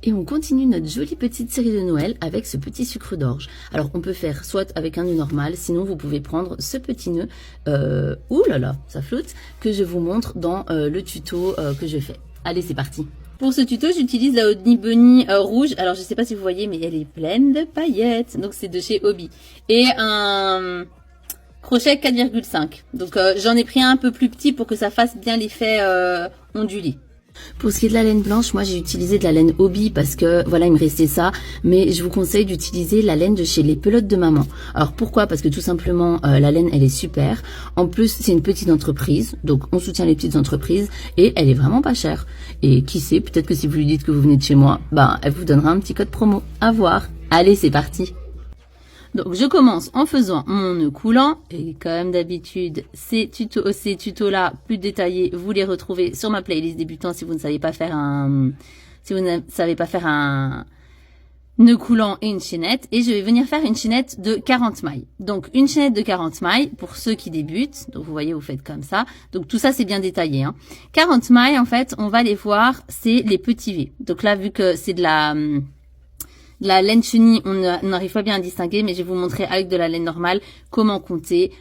Et on continue notre jolie petite série de Noël avec ce petit sucre d'orge. Alors on peut faire soit avec un nœud normal, sinon vous pouvez prendre ce petit nœud, ouh là là, ça flotte, que je vous montre dans le tuto que je fais. Allez, c'est parti. Pour ce tuto, j'utilise la Honey Bunny rouge. Alors je sais pas si vous voyez, mais elle est pleine de paillettes. Donc c'est de chez Hobby. Et un crochet 4,5. Donc j'en ai pris un peu plus petit pour que ça fasse bien l'effet ondulé. Pour ce qui est de la laine blanche, moi j'ai utilisé de la laine Hobby parce que voilà, il me restait ça, mais je vous conseille d'utiliser la laine de chez les pelotes de maman. Alors pourquoi? Parce que tout simplement la laine elle est super. En plus c'est une petite entreprise, donc on soutient les petites entreprises et elle est vraiment pas chère. Et qui sait, peut-être que si vous lui dites que vous venez de chez moi, elle vous donnera un petit code promo. À voir. Allez, c'est parti. Donc je commence en faisant mon nœud coulant et comme d'habitude ces tutos là plus détaillés vous les retrouvez sur ma playlist débutant si vous ne savez pas faire un nœud coulant et une chaînette, et je vais venir faire une chaînette de 40 mailles. Donc une chaînette de 40 mailles pour ceux qui débutent. Donc vous voyez, vous faites comme ça. Donc tout ça c'est bien détaillé, hein. 40 mailles en fait, on va les voir, c'est les petits V. Donc là vu que c'est de la laine chenille, on n'arrive pas bien à distinguer, mais je vais vous montrer avec de la laine normale comment compter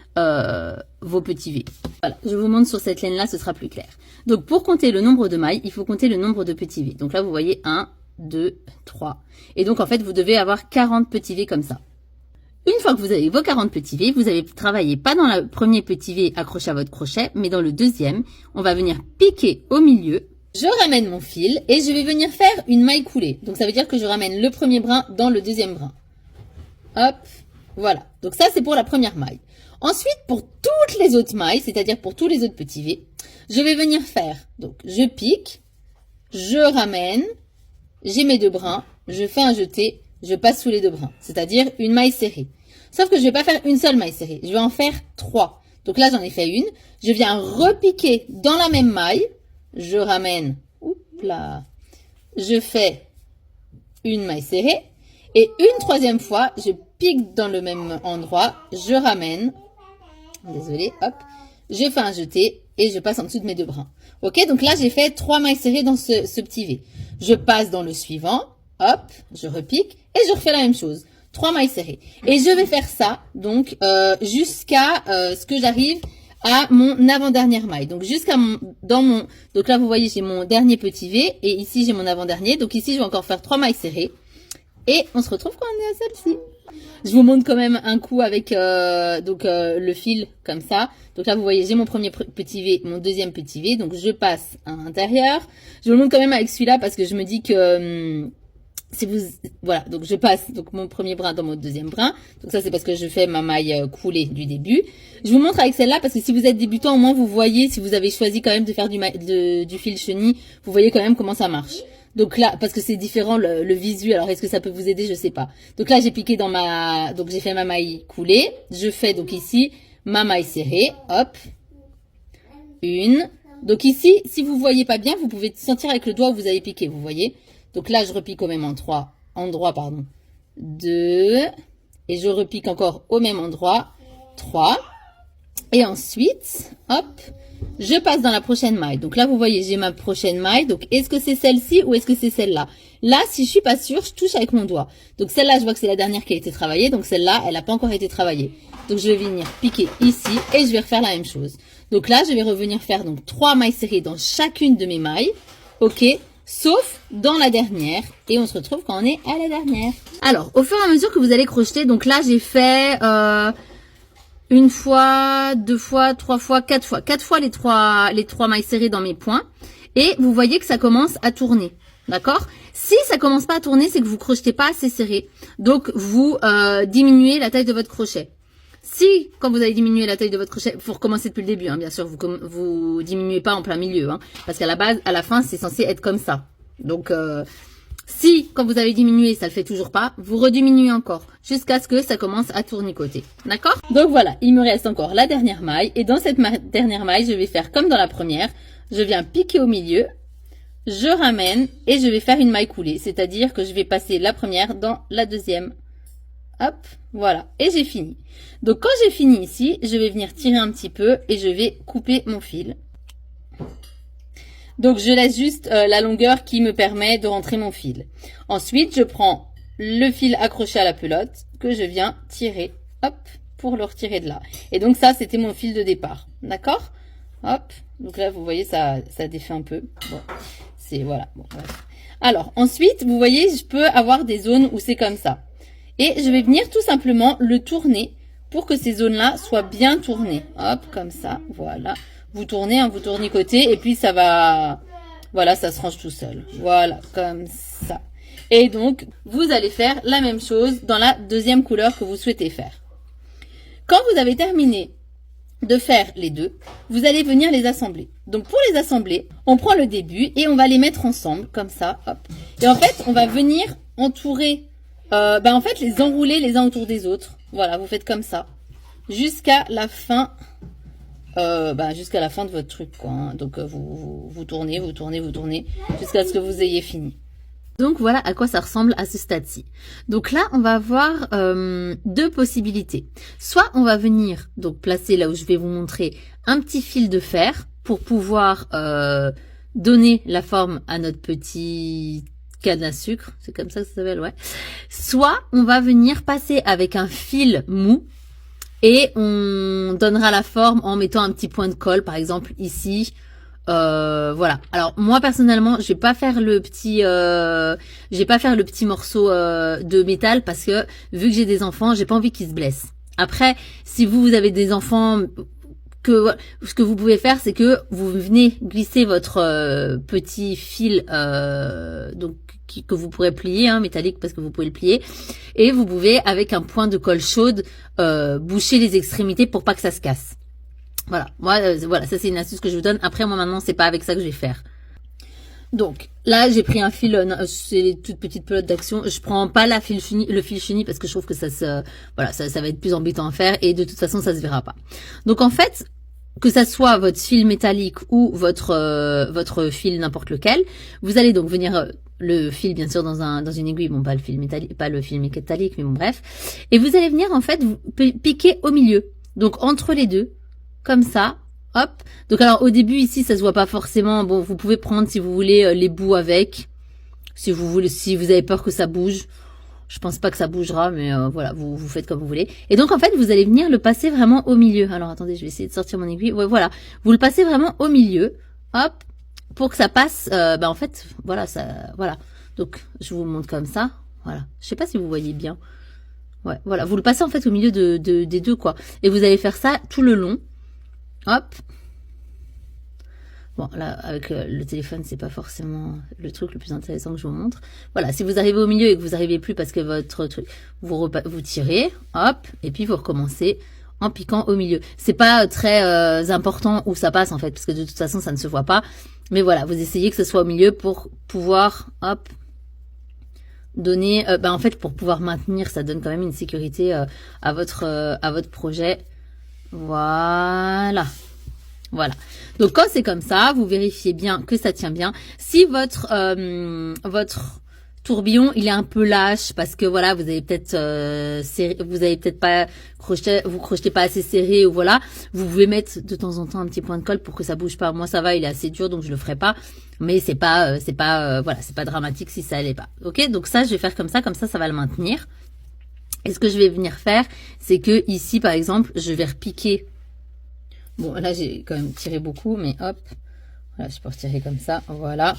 vos petits V. Voilà, je vous montre sur cette laine-là, ce sera plus clair. Donc pour compter le nombre de mailles, il faut compter le nombre de petits V. Donc là, vous voyez 1, 2, 3. Et donc en fait, vous devez avoir 40 petits V comme ça. Une fois que vous avez vos 40 petits V, vous allez travailler pas dans le premier petit V accroché à votre crochet, mais dans le deuxième. On va venir piquer au milieu. Je ramène mon fil et je vais venir faire une maille coulée. Donc ça veut dire que je ramène le premier brin dans le deuxième brin. Hop, voilà. Donc ça c'est pour la première maille. Ensuite pour toutes les autres mailles, c'est-à-dire pour tous les autres petits V, je vais venir faire, donc je pique, je ramène, j'ai mes deux brins, je fais un jeté, je passe sous les deux brins, c'est-à-dire une maille serrée. Sauf que je vais pas faire une seule maille serrée, je vais en faire 3. Donc là j'en ai fait une, je viens repiquer dans la même maille. Je ramène, oups là, je fais une maille serrée et une troisième fois, je pique dans le même endroit, je ramène, désolé, hop, je fais un jeté et je passe en dessous de mes deux brins. Ok, donc là j'ai fait 3 mailles serrées dans ce petit V. Je passe dans le suivant, hop, je repique et je refais la même chose. 3 mailles serrées. Et je vais faire ça, donc, jusqu'à ce que j'arrive à mon avant-dernière maille. Donc jusqu'à donc là vous voyez j'ai mon dernier petit V et ici j'ai mon avant-dernier. Donc ici je vais encore faire 3 mailles serrées et on se retrouve quand on est à celle-ci. Je vous montre quand même un coup avec le fil comme ça. Donc là vous voyez j'ai mon premier petit V, mon deuxième petit V. Donc je passe à l'intérieur. Je vous le montre quand même avec celui-là parce que je me dis que voilà, donc je passe donc mon premier brin dans mon deuxième brin. Donc ça c'est parce que je fais ma maille coulée du début. Je vous montre avec celle-là parce que si vous êtes débutant, au moins vous voyez, si vous avez choisi quand même de faire du fil chenille, vous voyez quand même comment ça marche. Donc là, parce que c'est différent le visu, alors est-ce que ça peut vous aider, je sais pas. Donc là j'ai piqué donc j'ai fait ma maille coulée. Je fais donc ici ma maille serrée, hop, une. Donc ici, si vous voyez pas bien, vous pouvez sentir avec le doigt où vous avez piqué, vous voyez. Donc là, je repique au même endroit, 2, et je repique encore au même endroit, 3, et ensuite, hop, je passe dans la prochaine maille. Donc là, vous voyez, j'ai ma prochaine maille, donc est-ce que c'est celle-ci ou est-ce que c'est celle-là? Là, si je suis pas sûre, je touche avec mon doigt. Donc celle-là, je vois que c'est la dernière qui a été travaillée, donc celle-là, elle n'a pas encore été travaillée. Donc je vais venir piquer ici, et je vais refaire la même chose. Donc là, je vais revenir faire donc 3 mailles serrées dans chacune de mes mailles, ok? Sauf dans la dernière. Et on se retrouve quand on est à la dernière. Alors, au fur et à mesure que vous allez crocheter, donc là, j'ai fait une fois, 2 fois, 3 fois, 4 fois. 4 fois les trois mailles serrées dans mes points. Et vous voyez que ça commence à tourner. D'accord? Si ça commence pas à tourner, c'est que vous crochetez pas assez serré. Donc, vous diminuez la taille de votre crochet. Si, quand vous avez diminué la taille de votre crochet, faut recommencer depuis le début, hein, bien sûr, vous diminuez pas en plein milieu, hein, parce qu'à la base, à la fin, c'est censé être comme ça. Donc, si, quand vous avez diminué, ça le fait toujours pas, vous rediminuez encore, jusqu'à ce que ça commence à tournicoter. D'accord? Donc voilà, il me reste encore la dernière maille, et dans cette dernière maille, je vais faire comme dans la première, je viens piquer au milieu, je ramène, et je vais faire une maille coulée, c'est-à-dire que je vais passer la première dans la deuxième. Hop, voilà, et j'ai fini. Donc quand j'ai fini ici, je vais venir tirer un petit peu et je vais couper mon fil. Donc, je laisse juste la longueur qui me permet de rentrer mon fil. Ensuite, je prends le fil accroché à la pelote que je viens tirer, hop, pour le retirer de là. Et donc, ça, c'était mon fil de départ. D'accord? Hop. Donc là, vous voyez, ça défait un peu. Bon, c'est, voilà. Bon, bref. Alors, ensuite, vous voyez, je peux avoir des zones où c'est comme ça. Et je vais venir tout simplement le tourner pour que ces zones-là soient bien tournées. Hop, comme ça, voilà. Vous tournez, hein, vous tournez côté et puis ça va, voilà, ça se range tout seul. Voilà, comme ça. Et donc, vous allez faire la même chose dans la deuxième couleur que vous souhaitez faire. Quand vous avez terminé de faire les deux, vous allez venir les assembler. Donc, pour les assembler, on prend le début et on va les mettre ensemble, comme ça, hop. Et en fait, on va venir entourer, en fait, les enrouler les uns autour des autres. Voilà, vous faites comme ça. Jusqu'à la fin. Jusqu'à la fin de votre truc, quoi. Hein. Donc, vous tournez, vous tournez, vous tournez, jusqu'à ce que vous ayez fini. Donc, voilà à quoi ça ressemble à ce stade-ci. Donc là, on va avoir deux possibilités. Soit on va venir donc placer là où je vais vous montrer un petit fil de fer pour pouvoir donner la forme à notre petit canne à sucre. C'est comme ça que ça s'appelle, ouais. Soit on va venir passer avec un fil mou. Et on donnera la forme en mettant un petit point de colle, par exemple ici. Voilà. Alors moi personnellement, je vais pas faire le petit morceau de métal parce que vu que j'ai des enfants, j'ai pas envie qu'ils se blessent. Après, si vous avez des enfants, ce que vous pouvez faire, c'est que vous venez glisser votre petit fil que vous pourrez plier, hein, métallique parce que vous pouvez le plier, et vous pouvez avec un point de colle chaude boucher les extrémités pour pas que ça se casse. Voilà, moi voilà, ça c'est une astuce que je vous donne. Après moi maintenant c'est pas avec ça que je vais faire. Donc là j'ai pris un fil, c'est les toutes petites pelotes d'action. Je prends pas le fil chenille parce que je trouve que ça va être plus embêtant à faire et de toute façon ça se verra pas. Donc en fait, que ça soit votre fil métallique ou votre fil n'importe lequel, vous allez donc venir le fil bien sûr dans une aiguille, bon pas le fil métallique, mais bon bref, et vous allez venir en fait vous piquer au milieu, donc entre les deux, comme ça, hop. Donc alors au début ici ça se voit pas forcément, bon vous pouvez prendre si vous voulez les bouts avec, si vous avez peur que ça bouge. Je pense pas que ça bougera, mais voilà, vous faites comme vous voulez. Et donc, en fait, vous allez venir le passer vraiment au milieu. Alors, attendez, je vais essayer de sortir mon aiguille. Ouais, voilà. Vous le passez vraiment au milieu. Hop. Pour que ça passe, en fait, voilà, ça, voilà. Donc, je vous montre comme ça. Voilà. Je sais pas si vous voyez bien. Ouais, voilà. Vous le passez, en fait, au milieu des deux, quoi. Et vous allez faire ça tout le long. Hop. Bon, là, avec le téléphone, c'est pas forcément le truc le plus intéressant que je vous montre. Voilà, si vous arrivez au milieu et que vous n'arrivez plus parce que votre truc, vous tirez, hop, et puis vous recommencez en piquant au milieu. C'est pas très important où ça passe, en fait, parce que de toute façon, ça ne se voit pas. Mais voilà, vous essayez que ce soit au milieu pour pouvoir, hop, donner, en fait, pour pouvoir maintenir, ça donne quand même une sécurité à votre projet. Voilà. Voilà. Donc quand c'est comme ça, vous vérifiez bien que ça tient bien. Si votre tourbillon il est un peu lâche parce que voilà vous avez peut-être pas crochetez pas assez serré ou voilà, vous pouvez mettre de temps en temps un petit point de colle pour que ça bouge pas. Moi ça va, il est assez dur donc je le ferai pas. Mais c'est pas dramatique si ça allait pas. Ok, donc ça je vais faire comme ça va le maintenir. Et ce que je vais venir faire, c'est que ici par exemple je vais repiquer. Bon, là, j'ai quand même tiré beaucoup, mais hop. Voilà, je peux retirer comme ça. Voilà.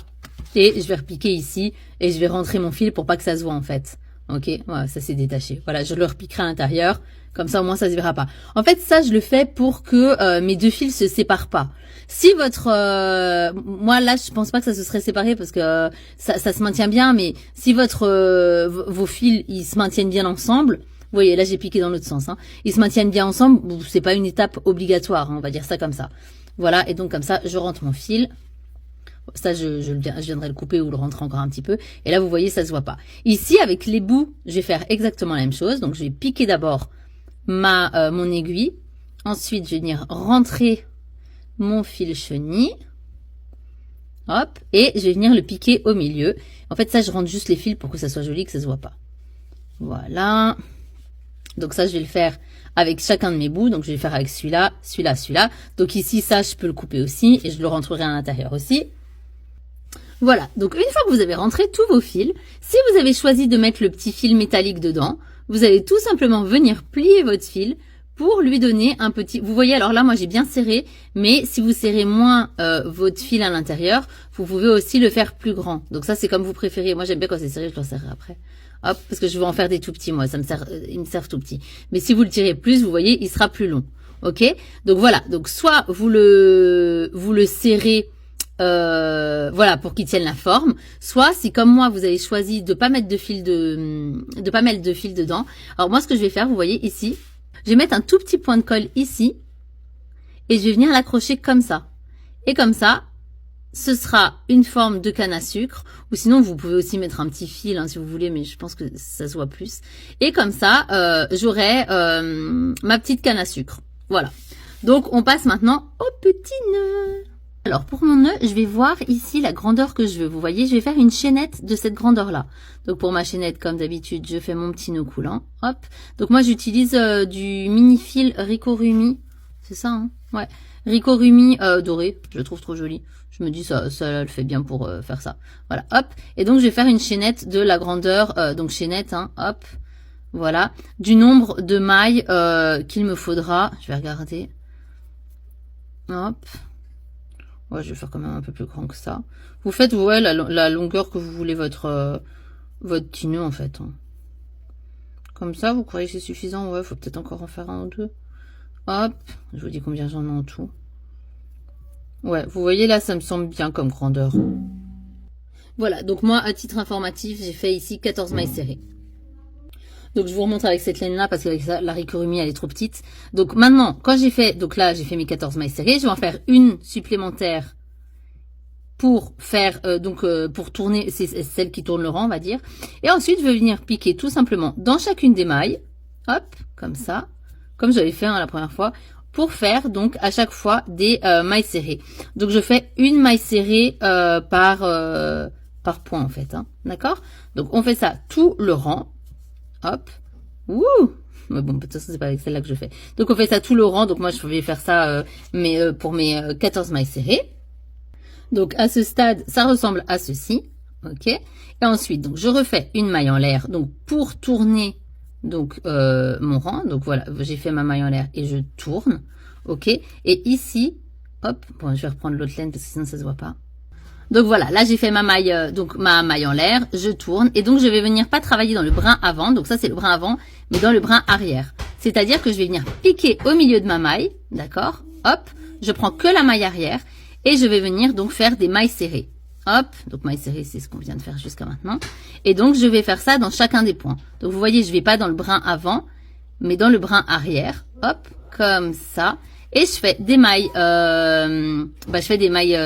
Et je vais repiquer ici. Et je vais rentrer mon fil pour pas que ça se voit, en fait. Ok, voilà, ça s'est détaché. Voilà, je le repiquerai à l'intérieur. Comme ça, au moins, ça se verra pas. En fait, ça, je le fais pour que mes deux fils se séparent pas. Si votre... moi, là, je pense pas que ça se serait séparé parce que ça se maintient bien. Mais si vos fils, ils se maintiennent bien ensemble... Vous voyez, là, j'ai piqué dans l'autre sens. Hein. Ils se maintiennent bien ensemble. C'est pas une étape obligatoire. Hein, on va dire ça comme ça. Voilà. Et donc, comme ça, je rentre mon fil. Ça, je viendrai le couper ou le rentrer encore un petit peu. Et là, vous voyez, ça se voit pas. Ici, avec les bouts, je vais faire exactement la même chose. Donc, je vais piquer d'abord mon aiguille. Ensuite, je vais venir rentrer mon fil chenille. Hop. Et je vais venir le piquer au milieu. En fait, ça, je rentre juste les fils pour que ça soit joli, que ça se voit pas. Voilà. Donc ça, je vais le faire avec chacun de mes bouts. Donc je vais le faire avec celui-là, celui-là, celui-là. Donc ici, ça, je peux le couper aussi et je le rentrerai à l'intérieur aussi. Voilà, donc une fois que vous avez rentré tous vos fils, si vous avez choisi de mettre le petit fil métallique dedans, vous allez tout simplement venir plier votre fil pour lui donner un petit... Vous voyez, alors là, moi, j'ai bien serré, mais si vous serrez moins votre fil à l'intérieur, vous pouvez aussi le faire plus grand. Donc ça, c'est comme vous préférez. Moi, j'aime bien quand c'est serré, je le serrerai après. Hop, parce que je vais en faire des tout petits, moi, ils me servent tout petits. Mais si vous le tirez plus, vous voyez, il sera plus long. Ok? Donc voilà, donc soit vous le serrez... voilà, pour qu'il tienne la forme. Soit, si comme moi, vous avez choisi de pas mettre de fil dedans. Alors moi, ce que je vais faire, vous voyez ici, je vais mettre un tout petit point de colle ici et je vais venir l'accrocher comme ça. Et comme ça, ce sera une forme de canne à sucre. Ou sinon, vous pouvez aussi mettre un petit fil si vous voulez, mais je pense que ça se voit plus. Et comme ça, j'aurai ma petite canne à sucre. Voilà. Donc, on passe maintenant au petit nœud. Alors, pour mon nœud, je vais voir ici la grandeur que je veux. Vous voyez, je vais faire une chaînette de cette grandeur-là. Donc, pour ma chaînette, comme d'habitude, je fais mon petit nœud coulant. Hop. Donc, moi, j'utilise du mini-fil Ricorumi. C'est ça, hein? Ouais. Ricorumi doré. Je le trouve trop joli. Je me dis, ça le fait bien pour faire ça. Voilà, hop. Et donc, je vais faire une chaînette de la grandeur, donc chaînette, hein, hop. Voilà. Du nombre de mailles qu'il me faudra. Je vais regarder. Hop. Ouais, je vais faire quand même un peu plus grand que ça. Vous faites, ouais, la longueur que vous voulez votre petit nœud, en fait. Hein. Comme ça, vous croyez que c'est suffisant? Ouais, faut peut-être encore en faire un ou deux. Hop, je vous dis combien j'en ai en tout. Ouais, vous voyez là, ça me semble bien comme grandeur. Voilà, donc moi, à titre informatif, j'ai fait ici 14 mailles serrées. Donc, je vous remontre avec cette laine-là parce qu'avec ça, la Ricorumi, elle est trop petite. Donc, maintenant, quand j'ai fait, donc là, j'ai fait mes 14 mailles serrées. Je vais en faire une supplémentaire pour faire, pour tourner, c'est celle qui tourne le rang, on va dire. Et ensuite, je vais venir piquer tout simplement dans chacune des mailles. Hop, comme ça. Comme j'avais fait la première fois. Pour faire, donc, à chaque fois, des mailles serrées. Donc, je fais une maille serrée par point, en fait. Hein, d'accord? Donc, on fait ça tout le rang. Hop. Ouh. Mais bon, de toute façon, c'est pas avec celle-là que je fais. Donc, on fait ça tout le rang. Donc, moi, je vais faire ça pour mes 14 mailles serrées. Donc, à ce stade, ça ressemble à ceci. OK. Et ensuite, donc, je refais une maille en l'air. Donc, pour tourner donc mon rang. Donc, voilà, j'ai fait ma maille en l'air et je tourne. OK. Et ici, hop. Bon, je vais reprendre l'autre laine parce que sinon, ça se voit pas. Donc voilà, là j'ai fait ma maille en l'air, je tourne et donc je vais venir pas travailler dans le brin avant, donc ça c'est le brin avant, mais dans le brin arrière. C'est-à-dire que je vais venir piquer au milieu de ma maille, d'accord? Hop, je prends que la maille arrière et je vais venir donc faire des mailles serrées. Hop, donc maille serrée c'est ce qu'on vient de faire jusqu'à maintenant. Et donc je vais faire ça dans chacun des points. Donc vous voyez, je vais pas dans le brin avant, mais dans le brin arrière. Hop, comme ça. Et je fais des mailles,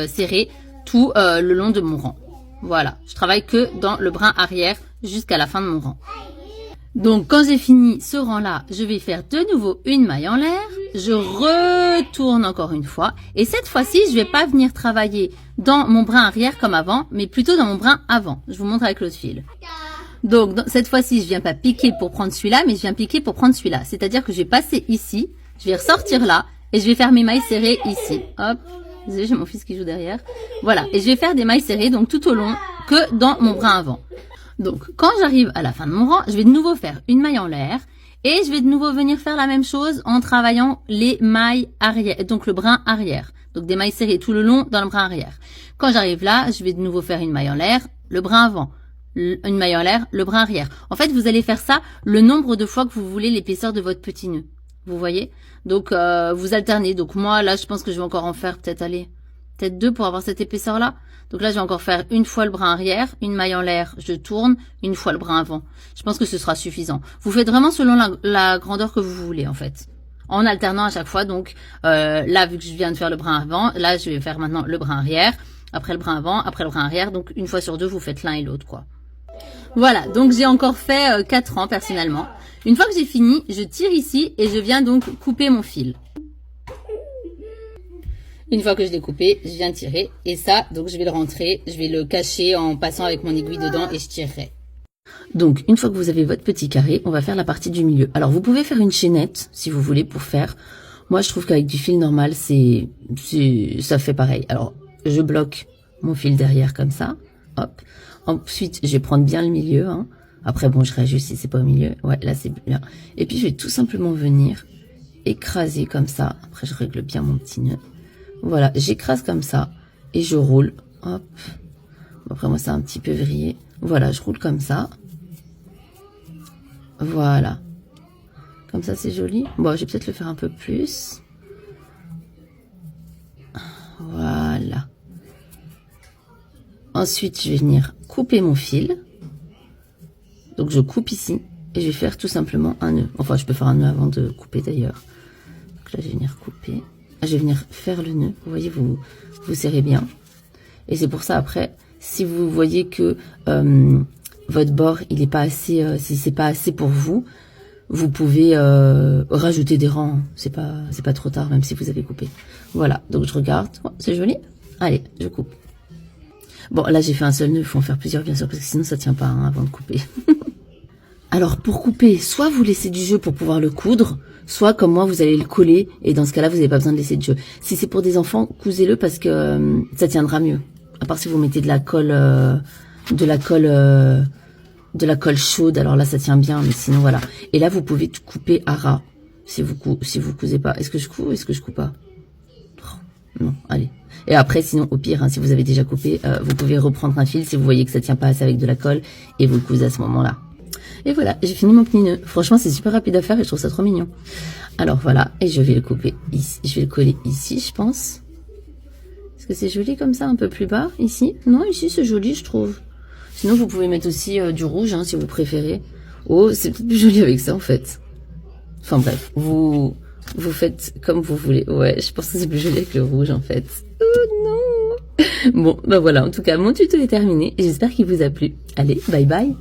serrées tout le long de mon rang. Voilà, je travaille que dans le brin arrière jusqu'à la fin de mon rang. Donc, quand j'ai fini ce rang-là, je vais faire de nouveau une maille en l'air. Je retourne encore une fois. Et cette fois-ci, je vais pas venir travailler dans mon brin arrière comme avant, mais plutôt dans mon brin avant. Je vous montre avec l'autre fil. Donc, cette fois-ci, je viens pas piquer pour prendre celui-là, mais je viens piquer pour prendre celui-là. C'est-à-dire que je vais passer ici, je vais ressortir là, et je vais faire mes mailles serrées ici. Hop. Désolée, j'ai mon fils qui joue derrière. Voilà. Et je vais faire des mailles serrées, donc tout au long, que dans mon brin avant. Donc, quand j'arrive à la fin de mon rang, je vais de nouveau faire une maille en l'air. Et je vais de nouveau venir faire la même chose en travaillant les mailles arrière, donc le brin arrière. Donc, des mailles serrées tout le long dans le brin arrière. Quand j'arrive là, je vais de nouveau faire une maille en l'air, le brin avant. Une maille en l'air, le brin arrière. En fait, vous allez faire ça le nombre de fois que vous voulez l'épaisseur de votre petit nœud. Vous voyez? Donc, vous alternez. Donc, moi, là, je pense que je vais encore en faire peut-être 2 pour avoir cette épaisseur-là. Donc là, je vais encore faire une fois le brin arrière, une maille en l'air, je tourne, une fois le brin avant. Je pense que ce sera suffisant. Vous faites vraiment selon la grandeur que vous voulez, en fait. En alternant à chaque fois. Donc, là, vu que je viens de faire le brin avant, là, je vais faire maintenant le brin arrière, après le brin avant, après le brin arrière. Donc, une fois sur 2, vous faites l'un et l'autre, quoi. Voilà. Donc, j'ai encore fait 4 rangs, personnellement. Une fois que j'ai fini, je tire ici et je viens donc couper mon fil. Une fois que je l'ai coupé, je viens tirer. Et ça, donc je vais le rentrer, je vais le cacher en passant avec mon aiguille dedans et je tirerai. Donc, une fois que vous avez votre petit carré, on va faire la partie du milieu. Alors, vous pouvez faire une chaînette, si vous voulez, pour faire. Moi, je trouve qu'avec du fil normal, ça fait pareil. Alors, je bloque mon fil derrière comme ça. Hop. Ensuite, je vais prendre bien le milieu. Hein. Après, bon, je réajuste si c'est pas au milieu. Ouais, là, c'est bien. Et puis, je vais tout simplement venir écraser comme ça. Après, je règle bien mon petit nœud. Voilà, j'écrase comme ça et je roule. Hop. Après, moi, c'est un petit peu vrillé. Voilà, je roule comme ça. Voilà. Comme ça, c'est joli. Bon, je vais peut-être le faire un peu plus. Voilà. Ensuite, je vais venir couper mon fil. Donc, je coupe ici. Et je vais faire tout simplement un nœud. Enfin, je peux faire un nœud avant de couper d'ailleurs. Donc là, je vais venir couper. Je vais venir faire le nœud. Vous voyez, vous serrez bien. Et c'est pour ça, après, si vous voyez que votre bord, il est pas assez, si c'est pas assez pour vous, vous pouvez rajouter des rangs. C'est pas trop tard, même si vous avez coupé. Voilà. Donc, je regarde. Oh, c'est joli. Allez, je coupe. Bon, là, j'ai fait un seul nœud. Il faut en faire plusieurs, bien sûr, parce que sinon, ça tient pas hein, avant de couper. Alors, pour couper, soit vous laissez du jeu pour pouvoir le coudre, soit comme moi, vous allez le coller. Et dans ce cas-là, vous n'avez pas besoin de laisser de jeu. Si c'est pour des enfants, cousez-le parce que ça tiendra mieux. À part si vous mettez de la colle chaude. Alors là, ça tient bien, mais sinon, voilà. Et là, vous pouvez tout couper à ras. Si vous cousez pas. Est-ce que je couds? Est-ce que je couds pas? Oh, non, allez. Et après, sinon, au pire, hein, si vous avez déjà coupé, vous pouvez reprendre un fil si vous voyez que ça tient pas assez avec de la colle et vous le cousez à ce moment-là. Et voilà, j'ai fini mon petit nœud. Franchement, c'est super rapide à faire et je trouve ça trop mignon. Alors voilà, et je vais le couper ici. Je vais le coller ici, je pense. Est-ce que c'est joli comme ça, un peu plus bas, ici? Non, ici, c'est joli, je trouve. Sinon, vous pouvez mettre aussi du rouge, hein, si vous préférez. Oh, c'est peut-être plus joli avec ça, en fait. Enfin bref, vous faites comme vous voulez. Ouais, je pense que c'est plus joli avec le rouge, en fait. Oh non! Bon, bah voilà, en tout cas, mon tuto est terminé. J'espère qu'il vous a plu. Allez, bye bye!